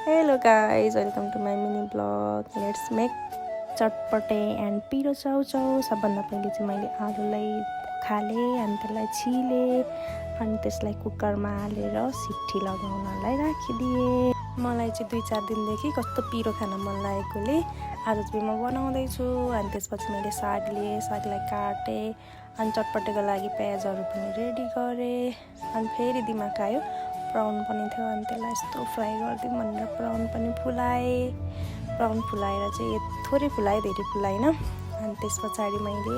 Hello guys, welcome to my mini vlog. Let's make चटपटे and पिरो चाउचाउ। सबभन्दा पहिले चाहिँ मैले आलुलाई पखालेँ अनि त्यसलाई छिलेँ अनि त्यसलाई कुकरमा हालेर सिटी लगाउनलाई राखिदिएँ। मलाई चाहिँ 2-4 दिनदेखि कस्तो पिरो खान मन लागेकोले आज चाहिँ म बनाउँदैछु। अनि त्यसपछि मैले साग लिएँ, सागलाई काटेँ अनि चटपटेको लागि प्याजहरू पनि रेडी गरेँ। अनि फेरि दिमाग आयो प्राउन पनि थियो अनि त्यसलाई यस्तो फ्राई गरिदिउँ भनेर प्राउन पनि फुलाएँ। प्राउन फुलाएर चाहिँ थोरै फुलाएँ, धेरै फुलाइन। अनि त्यस पछाडि मैले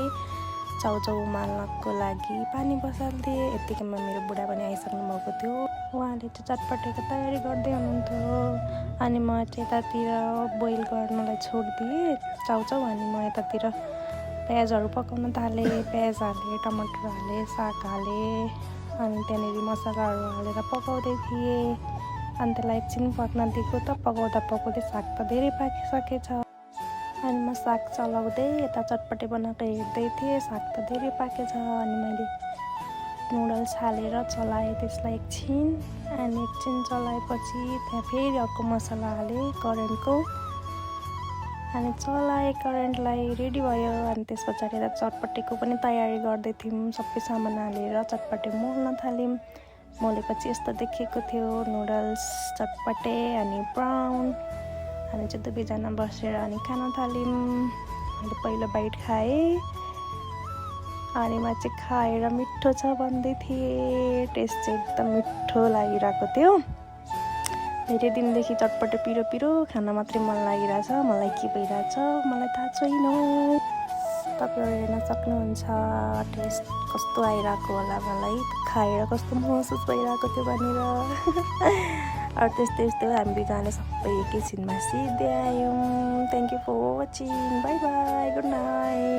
चाउचाउ उमाल्नको लागि पानी बसालिदिएँ। यत्तिकैमा मेरो बुढा पनि आइसक्नु भएको थियो। उहाँले चाहिँ चटपटेको तयारी गर्दै हुनुहुन्थ्यो अनि म चाहिँ यतातिर बोइल गर्नलाई छोडिदिएँ चाउचाउ। अनि म यतातिर प्याजहरू पकाउन थालेँ। प्याज हालेँ, टमाटर हालेँ, साग हालेँ अनि त्यहाँनेरि मसलाहरू हालेर पकाउँदै थिएँ। अनि त्यसलाई एकछिन पक्न दिएको त पकाउँदै साग त धेरै पाकिसकेछ। अनि म साग चलाउँदै यता चटपटे बनाएको हेर्दै थिएँ। साग त धेरै पाकेछ। अनि मैले नुडल्स हालेर चलाएँ त्यसलाई एकछिन। अनि एकछिन चलाएपछि त्यहाँ फेरि अर्को मसला हालेँ करेन्टको। अनि चलाएँ करेन्टलाई, रेडी भयो। अनि त्यस पछाडि यता चटपटेको पनि तयारी गर्दै थियौँ। सबै सामान हालेर चटपटे मोल्न थाल्यौँ। मोलेपछि यस्तो देखेको थियो नुडल्स, चटपटे अनि प्राउन। अनि चाहिँ दुवैजना बसेर अनि खान थाल्यौँ। मैले पहिलो बाइट खाएँ अनि म चाहिँ खाएर मिठो छ भन्दै थिएँ। टेस्ट चाहिँ एकदम मिठो लागिरहेको थियो। धेरै दिनदेखि चटपटे पिरो पिरो खान मात्रै मन लागिरहेछ। मलाई के भइरहेछ मलाई थाहा छैन। तपाईँहरू हेर्न सक्नुहुन्छ टेस्ट कस्तो आइरहेको होला, मलाई खाएर कस्तो महसुस भइरहेको थियो भनेर। अरू त्यस्तै हामी दुईजनाले सबै एकैछिनमा सिध्यायौँ। Thank you for watching. Bye bye, good night.